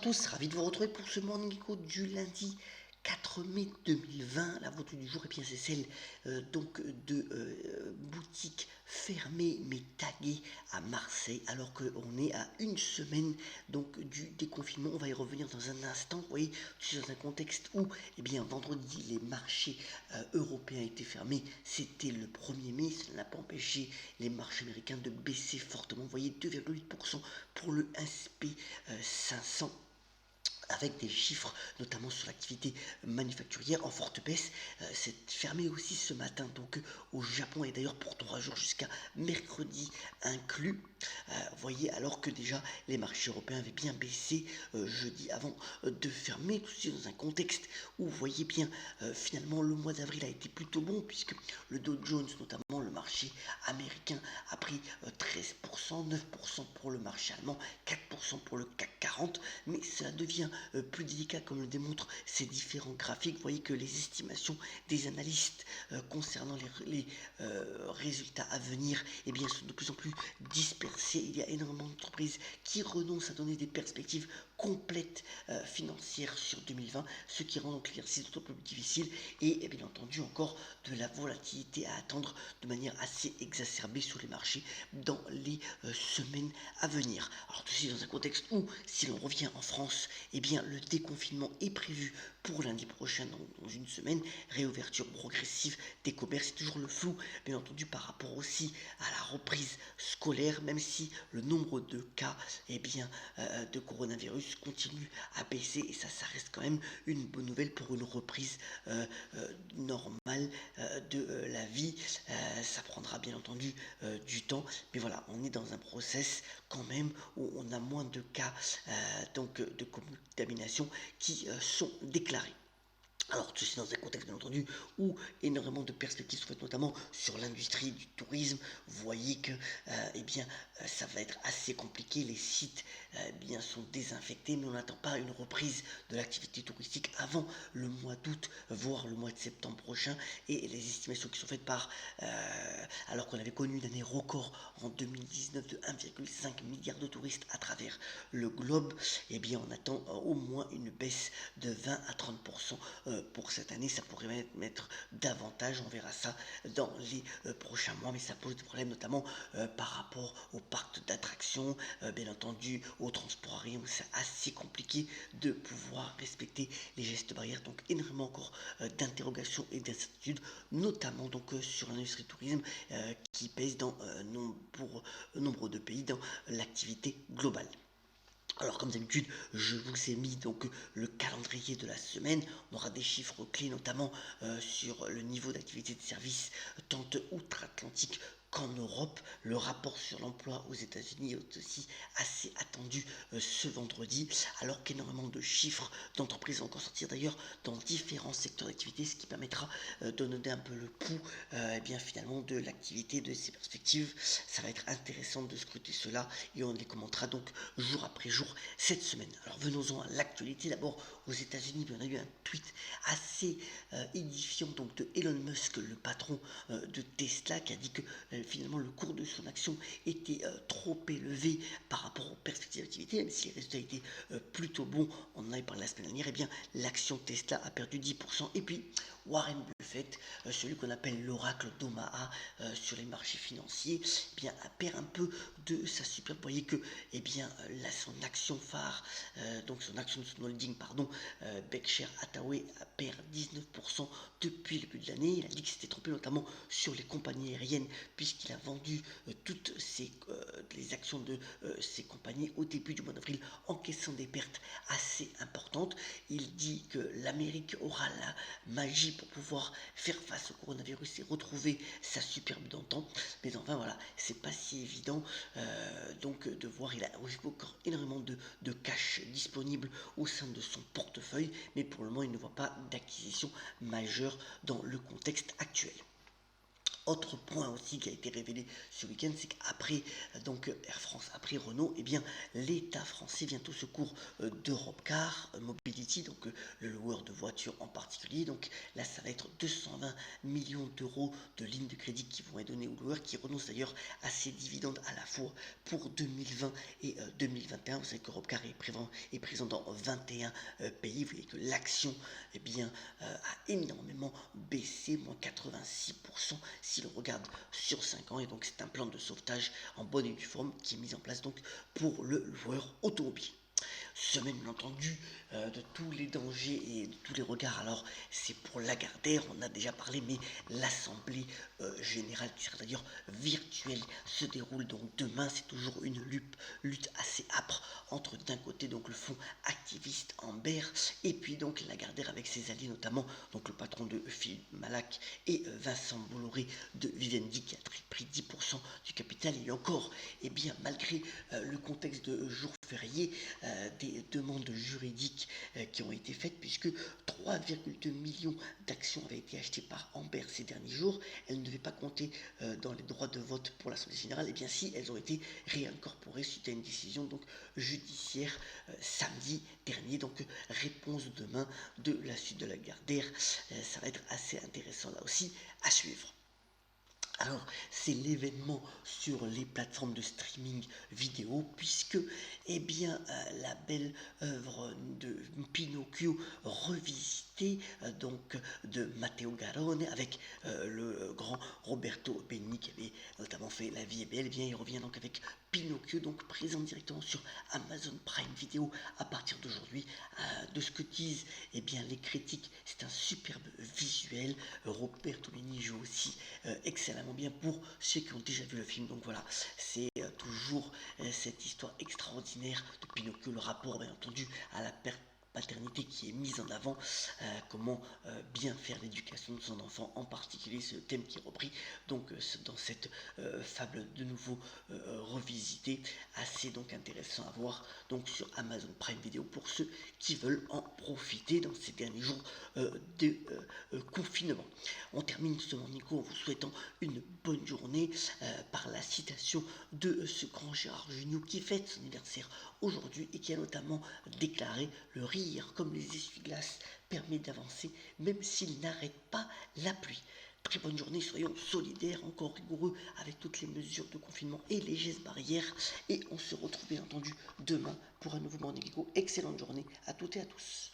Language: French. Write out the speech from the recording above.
tous, ravi de vous retrouver pour ce Morning Echo du lundi 4 mai 2020. La photo du jour, et bien c'est celle donc de boutique fermée mais taguée à Marseille, alors qu'on est à une semaine donc du déconfinement. On va y revenir dans un instant. Vous voyez, je suis dans un contexte où vendredi les marchés européens étaient fermés. C'était le 1er mai, ça n'a pas empêché les marchés américains de baisser fortement. Vous voyez, 2,8% pour le S&P 500, avec des chiffres notamment sur l'activité manufacturière en forte baisse. C'est fermé aussi ce matin donc au Japon, et d'ailleurs pour 3 jours jusqu'à mercredi inclus. Vous voyez, alors que déjà les marchés européens avaient bien baissé jeudi avant de fermer, tout ceci dans un contexte où vous voyez bien finalement le mois d'avril a été plutôt bon, puisque le Dow Jones, notamment le marché américain, a pris 13%, 9% pour le marché allemand, 4% pour le CAC 40, mais cela devient plus délicat comme le démontrent ces différents graphiques. Vous voyez que les estimations des analystes concernant les résultats à venir sont de plus en plus dispersées. Il y a énormément d'entreprises qui renoncent à donner des perspectives complètes financières sur 2020, ce qui rend donc l'exercice d'autant plus difficile, et bien entendu encore de la volatilité à attendre de manière assez exacerbée sur les marchés dans les semaines à venir. Alors tout ceci dans un contexte où, si l'on revient en France, le déconfinement est prévu pour lundi prochain, dans une semaine. Réouverture progressive des commerces, c'est toujours le flou bien entendu par rapport aussi à la reprise scolaire, même si le nombre de cas de coronavirus continue à baisser, et ça reste quand même une bonne nouvelle pour une reprise normale de la vie. Ça prendra bien entendu du temps, mais voilà, on est dans un process quand même où on a moins de cas de contamination qui sont déclarés. Alors, ceci dans un contexte, bien entendu, où énormément de perspectives sont faites, notamment sur l'industrie du tourisme. Vous voyez que ça va être assez compliqué. Les sites sont désinfectés, mais on n'attend pas une reprise de l'activité touristique avant le mois d'août, voire le mois de septembre prochain. Et les estimations qui sont faites alors qu'on avait connu une année record en 2019 de 1,5 milliard de touristes à travers le globe, on attend au moins une baisse de 20 à 30% pour cette année. Ça pourrait mettre davantage, on verra ça dans les prochains mois, mais ça pose des problèmes notamment par rapport au parc d'attractions, bien entendu au transport aérien, où c'est assez compliqué de pouvoir respecter les gestes barrières. Donc énormément encore d'interrogations et d'incertitudes, notamment sur l'industrie du tourisme qui pèse pour nombre de pays dans l'activité globale. Alors comme d'habitude, je vous ai mis donc le calendrier de la semaine. On aura des chiffres clés, notamment sur le niveau d'activité de service tant outre-Atlantique qu'en Europe. Le rapport sur l'emploi aux États-Unis est aussi assez attendu ce vendredi, alors qu'énormément de chiffres d'entreprises vont encore sortir d'ailleurs dans différents secteurs d'activité, ce qui permettra de donner un peu le pouls finalement de l'activité, de ces perspectives. Ça va être intéressant de scruter cela, et on les commentera donc jour après jour cette semaine. Alors venons-en à l'actualité. D'abord aux États-Unis, on a eu un tweet assez édifiant donc de Elon Musk, le patron de Tesla, qui a dit que finalement le cours de son action était trop élevé par rapport aux perspectives d'activité, même si les résultats étaient plutôt bons. On en avait parlé la semaine dernière. L'action Tesla a perdu 10%. Et puis Warren Buffett, celui qu'on appelle l'oracle d'Omaha sur les marchés financiers, perd un peu de sa superbe. Vous voyez que son action phare, son action de son holding, Berkshire Hathaway, perd 19% depuis le début de l'année. Il a dit qu'il s'était trompé notamment sur les compagnies aériennes, puisqu'il a vendu toutes les actions de ces compagnies au début du mois d'avril, encaissant des pertes assez importantes. Il dit que l'Amérique aura la magie pour pouvoir faire face au coronavirus et retrouver sa superbe d'antan. Mais enfin voilà, c'est pas si évident de voir. Il a encore énormément de cash disponible au sein de son portefeuille, mais pour le moment il ne voit pas d'acquisition majeure dans le contexte actuel. Autre point aussi qui a été révélé ce week-end, c'est qu'après donc Air France, après Renault, eh bien l'État français vient au secours d'Europecar Mobility, donc le loueur de voitures en particulier. Donc là, ça va être 220 millions d'euros de lignes de crédit qui vont être données aux loueurs, qui renoncent d'ailleurs à ses dividendes à la fois pour 2020 et 2021. Vous savez qu'Europecar est présent dans 21 pays. Vous voyez que l'action eh bien, a énormément baissé, moins 86% si l'on regarde sur 5 ans. Et donc c'est un plan de sauvetage en bonne et due forme qui est mis en place donc pour le loueur automobile. Semaine bien entendu de tous les dangers et de tous les regards. Alors c'est pour Lagardère, on a déjà parlé, mais l'Assemblée générale, qui sera d'ailleurs virtuelle, se déroule donc demain. C'est toujours une lutte assez âpre entre d'un côté donc le fonds activiste Amber et puis donc Lagardère avec ses alliés, notamment donc le patron de Philippe Malac et Vincent Bolloré de Vivendi, qui a pris 10% du capital. Et encore, et bien malgré le contexte de jour férié, des demandes juridiques qui ont été faites, puisque 3,2 millions d'actions avaient été achetées par Amber ces derniers jours. Elles ne devaient pas compter dans les droits de vote pour l'Assemblée générale. Et bien si, elles ont été réincorporées suite à une décision donc judiciaire samedi dernier. Donc réponse demain de la suite de Lagardère. Ça va être assez intéressant là aussi à suivre. Alors, c'est l'événement sur les plateformes de streaming vidéo, puisque, eh bien, la belle œuvre de Pinocchio revisitée, donc de Matteo Garrone, avec le grand Roberto Benigni, qui avait notamment fait La vie est belle. Eh bien, il revient donc avec Pinocchio, donc présent directement sur Amazon Prime Video à partir d'aujourd'hui. De ce que disent eh bien, les critiques, c'est un superbe visuel. Roberto Benigni joue aussi excellemment bien pour ceux qui ont déjà vu le film. Donc voilà, c'est toujours cette histoire extraordinaire de Pinocchio, le rapport bien entendu à la perte paternité qui est mise en avant, comment bien faire l'éducation de son enfant, en particulier ce thème qui est repris donc dans cette fable de nouveau revisitée, assez donc intéressant à voir donc sur Amazon Prime Video pour ceux qui veulent en profiter dans ces derniers jours de confinement. On termine ce Nico en vous souhaitant une bonne journée par la citation de ce grand Gérard Jugnot qui fête son anniversaire aujourd'hui et qui a notamment déclaré: le rire comme les essuie-glaces permet d'avancer même s'il n'arrête pas la pluie. Très bonne journée, soyons solidaires, encore rigoureux avec toutes les mesures de confinement et les gestes barrières. Et on se retrouve bien entendu demain pour un nouveau Morning Echo. Excellente journée à toutes et à tous.